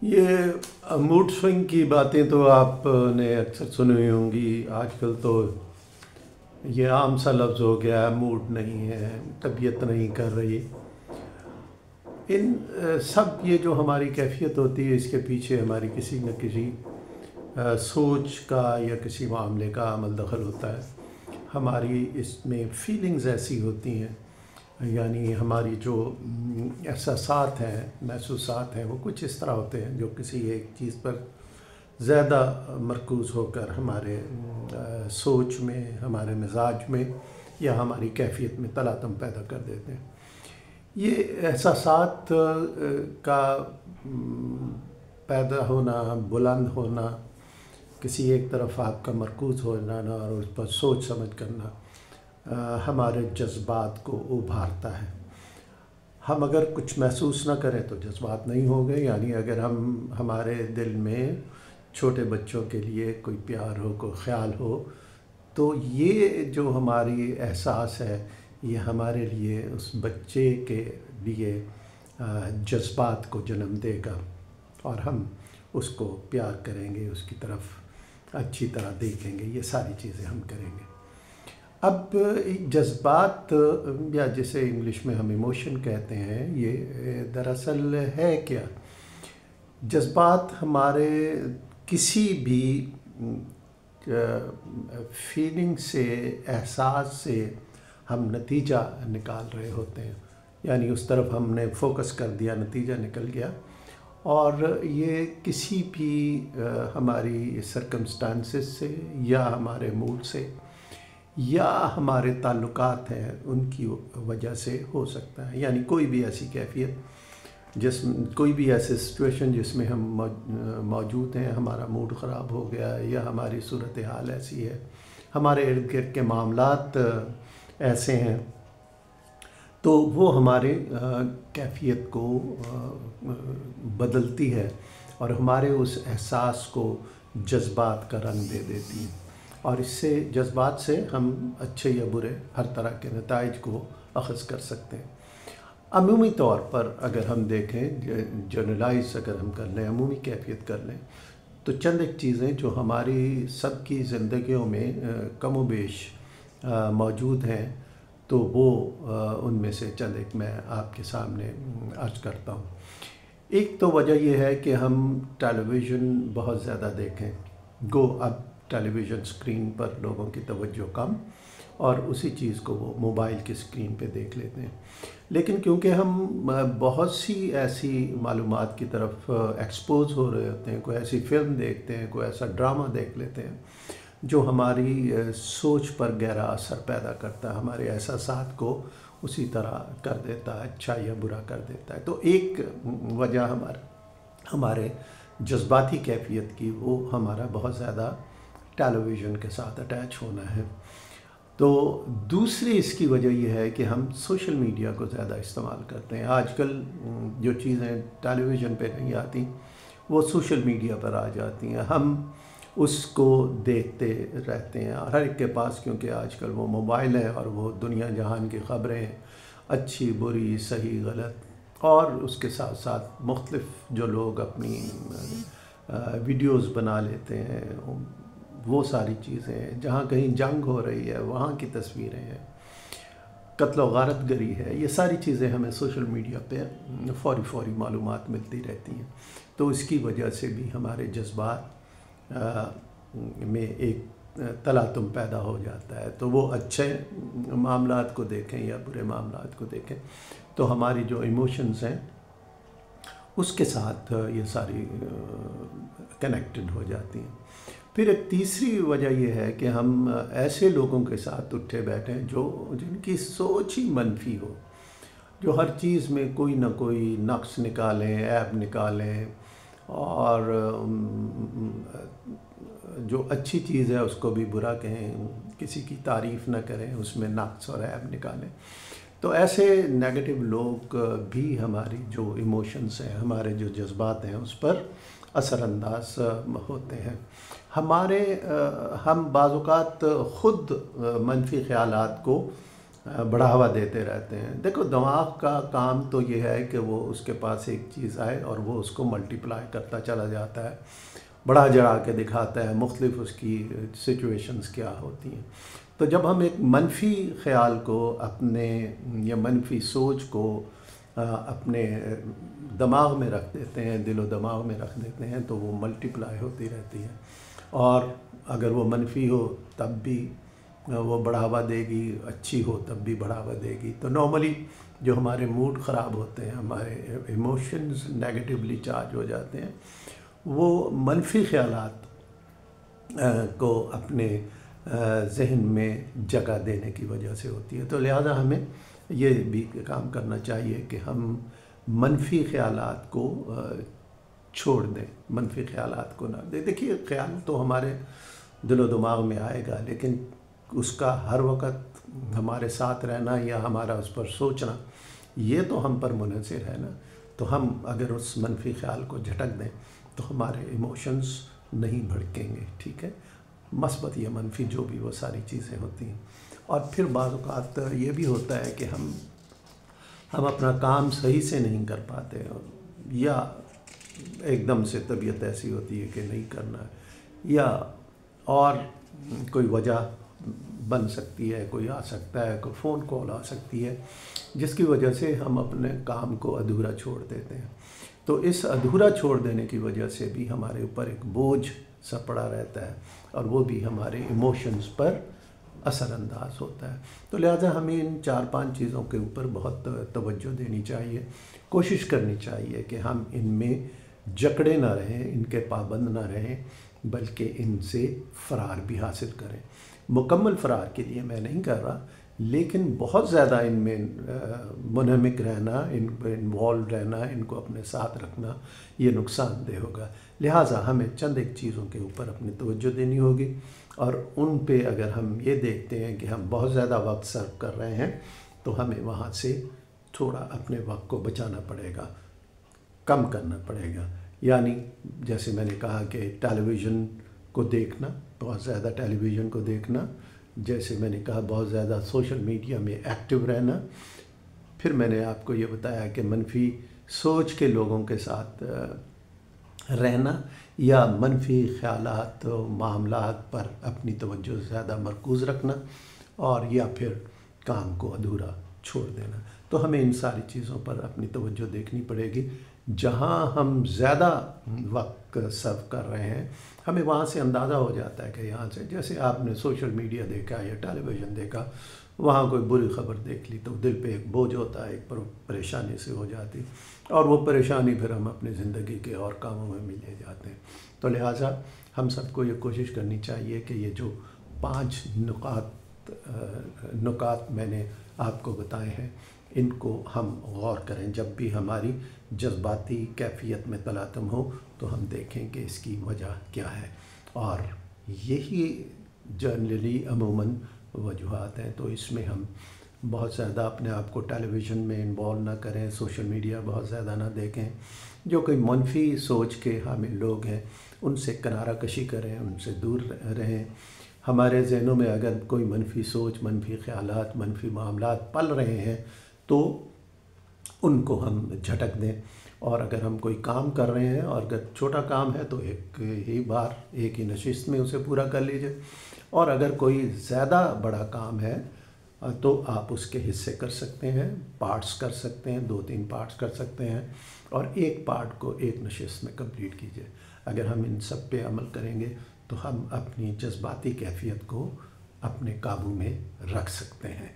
یہ mood swing کی باتیں تو آپ نے اکثر سنی ہوئی ہوں گی. آج کل تو یہ عام سا لفظ ہو گیا ہے، موڈ نہیں ہے، طبیعت نہیں کر رہی. ان سب یہ جو ہماری کیفیت ہوتی ہے، اس کے پیچھے ہماری کسی نہ کسی سوچ کا یا کسی معاملے کا عمل دخل ہوتا ہے. ہماری اس میں فیلنگز ایسی ہوتی ہیں، یعنی ہماری جو احساسات ہیں، محسوسات ہیں، وہ کچھ اس طرح ہوتے ہیں جو کسی ایک چیز پر زیادہ مرکوز ہو کر ہمارے سوچ میں، ہمارے مزاج میں یا ہماری کیفیت میں تلاطم پیدا کر دیتے ہیں. یہ احساسات کا پیدا ہونا، بلند ہونا، کسی ایک طرف آپ کا مرکوز ہونا اور اس پر سوچ سمجھ کرنا ہمارے جذبات کو ابھارتا ہے. ہم اگر کچھ محسوس نہ کریں تو جذبات نہیں ہو گئے. یعنی اگر ہمارے دل میں چھوٹے بچوں کے لیے کوئی پیار ہو، کوئی خیال ہو، تو یہ جو ہماری احساس ہے، یہ ہمارے لیے اس بچے کے لیے جذبات کو جنم دے گا اور ہم اس کو پیار کریں گے، اس کی طرف اچھی طرح دیکھیں گے، یہ ساری چیزیں ہم کریں گے. اب جذبات یا جسے انگلش میں ہم ایموشن کہتے ہیں، یہ دراصل ہے کیا؟ جذبات ہمارے کسی بھی فیلنگ سے، احساس سے ہم نتیجہ نکال رہے ہوتے ہیں. یعنی اس طرف ہم نے فوکس کر دیا، نتیجہ نکل گیا. اور یہ کسی بھی ہماری سرکمسٹانسز سے یا ہمارے موڈ سے یا ہمارے تعلقات ہیں ان کی وجہ سے ہو سکتا ہے. یعنی کوئی بھی ایسی کیفیت، کوئی بھی ایسی سچویشن جس میں ہم موجود ہیں، ہمارا موڈ خراب ہو گیا یا ہماری صورتحال ایسی ہے، ہمارے ارد گرد کے معاملات ایسے ہیں، تو وہ ہمارے کیفیت کو بدلتی ہے اور ہمارے اس احساس کو جذبات کا رنگ دے دیتی ہے. اور اس سے جذبات سے ہم اچھے یا برے ہر طرح کے نتائج کو اخذ کر سکتے ہیں. عمومی طور پر اگر ہم دیکھیں، جنرلائز اگر ہم کر لیں، عمومی کیفیت کر لیں، تو چند ایک چیزیں جو ہماری سب کی زندگیوں میں کم و بیش موجود ہیں، تو وہ ان میں سے چند ایک میں آپ کے سامنے عرض کرتا ہوں. ایک تو وجہ یہ ہے کہ ہم ٹیلی ویژن بہت زیادہ دیکھیں. اب ٹیلی ویژن اسکرین پر لوگوں کی توجہ کم، اور اسی چیز کو وہ موبائل کی اسکرین پہ دیکھ لیتے ہیں. لیکن کیونکہ ہم بہت سی ایسی معلومات کی طرف ایکسپوز ہو رہے ہوتے ہیں، کوئی ایسی فلم دیکھتے ہیں، کوئی ایسا ڈرامہ دیکھ لیتے ہیں جو ہماری سوچ پر گہرا اثر پیدا کرتا ہے، ہمارے احساسات کو اسی طرح کر دیتا ہے، اچھا یا برا کر دیتا ہے. تو ایک وجہ ہمارے جذباتی کیفیت کی، وہ ہمارا بہت زیادہ ٹیلی ویژن کے ساتھ اٹیچ ہونا ہے. تو دوسری اس کی وجہ یہ ہے کہ ہم سوشل میڈیا کو زیادہ استعمال کرتے ہیں. آج کل جو چیزیں ٹیلی ویژن پہ نہیں آتی، وہ سوشل میڈیا پر آ جاتی ہیں. ہم اس کو دیکھتے رہتے ہیں، اور ہر ایک کے پاس کیونکہ آج کل وہ موبائل ہے اور وہ دنیا جہان کی خبریں، اچھی بری، صحیح غلط، اور اس کے ساتھ ساتھ مختلف جو لوگ اپنی ویڈیوز بنا لیتے ہیں، وہ ساری چیزیں، جہاں کہیں جنگ ہو رہی ہے وہاں کی تصویریں ہیں، قتل و غارت گری ہے، یہ ساری چیزیں ہمیں سوشل میڈیا پہ فوری معلومات ملتی رہتی ہیں. تو اس کی وجہ سے بھی ہمارے جذبات میں ایک تلاطم پیدا ہو جاتا ہے. تو وہ اچھے معاملات کو دیکھیں یا برے معاملات کو دیکھیں، تو ہماری جو ایموشنز ہیں اس کے ساتھ یہ ساری کنیکٹڈ ہو جاتی ہیں. پھر ایک تیسری وجہ یہ ہے کہ ہم ایسے لوگوں کے ساتھ اٹھے بیٹھیں جن کی سوچ ہی منفی ہو، جو ہر چیز میں کوئی نہ کوئی نقص نکالیں، عیب نکالیں، اور جو اچھی چیز ہے اس کو بھی برا کہیں، کسی کی تعریف نہ کریں، اس میں نقص اور عیب نکالیں. تو ایسے نیگیٹو لوگ بھی ہماری جو ایموشنز ہیں، ہمارے جو جذبات ہیں، اس پر اثر انداز ہوتے ہیں. ہم بعض اوقات خود منفی خیالات کو بڑھاوا دیتے رہتے ہیں۔ دیکھو دماغ کا کام تو یہ ہے کہ وہ اس کے پاس ایک چیز آئے اور وہ اس کو ملٹیپلائی کرتا چلا جاتا ہے، بڑھا چڑھا کے دکھاتا ہے، مختلف اس کی سچویشنز کیا ہوتی ہیں۔ تو جب ہم ایک منفی خیال کو اپنے یا منفی سوچ کو اپنے دماغ میں رکھ دیتے ہیں، دل و دماغ میں رکھ دیتے ہیں، تو وہ ملٹیپلائی ہوتی رہتی ہے، اور اگر وہ منفی ہو تب بھی وہ بڑھاوا دے گی، اچھی ہو تب بھی بڑھاوا دے گی۔ تو نارملی جو ہمارے موڈ خراب ہوتے ہیں، ہمارے ایموشنز نیگیٹیولی چارج ہو جاتے ہیں، وہ منفی خیالات کو اپنے ذہن میں جگہ دینے کی وجہ سے ہوتی ہے۔ تو لہٰذا ہمیں یہ بھی کام کرنا چاہیے کہ ہم منفی خیالات کو چھوڑ دیں، منفی خیالات کو نہ دیں۔ دیکھیے خیال تو ہمارے دل و دماغ میں آئے گا، لیکن اس کا ہر وقت ہمارے ساتھ رہنا یا ہمارا اس پر سوچنا، یہ تو ہم پر منحصر ہے نا۔ تو ہم اگر اس منفی خیال کو جھٹک دیں تو ہمارے ایموشنز نہیں بھڑکیں گے، ٹھیک ہے، مثبت یا منفی جو بھی وہ ساری چیزیں ہوتی ہیں۔ اور پھر بعض اوقات یہ بھی ہوتا ہے کہ ہم اپنا کام صحیح سے نہیں کر پاتے، یا ایک دم سے طبیعت ایسی ہوتی ہے کہ نہیں کرنا، یا اور کوئی وجہ بن سکتی ہے، کوئی آ سکتا ہے، کوئی فون کال آ سکتی ہے، جس کی وجہ سے ہم اپنے کام کو ادھورا چھوڑ دیتے ہیں۔ تو اس ادھورا چھوڑ دینے کی وجہ سے بھی ہمارے اوپر ایک بوجھ سا پڑا رہتا ہے، اور وہ بھی ہمارے ایموشنز پر اثر انداز ہوتا ہے۔ تو لہٰذا ہمیں ان 4-5 چیزوں کے اوپر بہت توجہ دینی چاہیے، کوشش کرنی چاہیے کہ ہم ان میں جکڑے نہ رہیں، ان کے پابند نہ رہیں، بلکہ ان سے فرار بھی حاصل کریں۔ مکمل فرار کے لیے میں نہیں کر رہا، لیکن بہت زیادہ ان میں منہمک رہنا، ان پہ انوالو رہنا، ان کو اپنے ساتھ رکھنا، یہ نقصان دہ ہوگا۔ لہٰذا ہمیں چند ایک چیزوں کے اوپر اپنی توجہ دینی ہوگی، اور ان پہ اگر ہم یہ دیکھتے ہیں کہ ہم بہت زیادہ وقت صرف کر رہے ہیں، تو ہمیں وہاں سے تھوڑا اپنے وقت کو بچانا پڑے گا، کم کرنا پڑے گا۔ یعنی جیسے میں نے کہا کہ ٹیلی ویژن کو دیکھنا، بہت زیادہ ٹیلی ویژن کو دیکھنا، جیسے میں نے کہا بہت زیادہ سوشل میڈیا میں ایکٹیو رہنا، پھر میں نے آپ کو یہ بتایا کہ منفی سوچ کے لوگوں کے ساتھ رہنا، یا منفی خیالات و معاملات پر اپنی توجہ زیادہ مرکوز رکھنا، اور یا پھر کام کو ادھورا چھوڑ دینا۔ تو ہمیں ان ساری چیزوں پر اپنی توجہ دیکھنی پڑے گی۔ جہاں ہم زیادہ وقت صرف کر رہے ہیں، ہمیں وہاں سے اندازہ ہو جاتا ہے کہ یہاں سے، جیسے آپ نے سوشل میڈیا دیکھا یا ٹیلی ویژن دیکھا، وہاں کوئی بری خبر دیکھ لی تو دل پہ ایک بوجھ ہوتا ہے، ایک پریشانی سے ہو جاتی، اور وہ پریشانی پھر ہم اپنی زندگی کے اور کاموں میں بھی لے جاتے ہیں۔ تو لہٰذا ہم سب کو یہ کوشش کرنی چاہیے کہ یہ جو 5 نکات میں نے آپ کو بتائے ہیں، ان کو ہم غور کریں۔ جب بھی ہماری جذباتی کیفیت میں تلاطم ہو تو ہم دیکھیں کہ اس کی وجہ کیا ہے، اور یہی جنرلی عموماً وجوہات ہیں۔ تو اس میں ہم بہت زیادہ اپنے آپ کو ٹیلی ویژن میں انوالو نہ کریں، سوشل میڈیا بہت زیادہ نہ دیکھیں۔ جو کوئی منفی سوچ کے حامل لوگ ہیں ان سے کنارہ کشی کریں، ان سے دور رہیں۔ ہمارے ذہنوں میں اگر کوئی منفی سوچ، منفی خیالات، منفی معاملات پل رہے ہیں تو ان کو ہم جھٹک دیں، اور اگر ہم کوئی کام کر رہے ہیں، اور اگر چھوٹا کام ہے تو ایک ہی نشست میں اسے پورا کر لیجئے، اور اگر کوئی زیادہ بڑا کام ہے تو آپ اس کے حصے کر سکتے ہیں، پارٹس کر سکتے ہیں، 2-3 پارٹس کر سکتے ہیں، اور ایک پارٹ کو ایک نشست میں کمپلیٹ کیجئے۔ اگر ہم ان سب پہ عمل کریں گے تو ہم اپنی جذباتی کیفیت کو اپنے قابو میں رکھ سکتے ہیں۔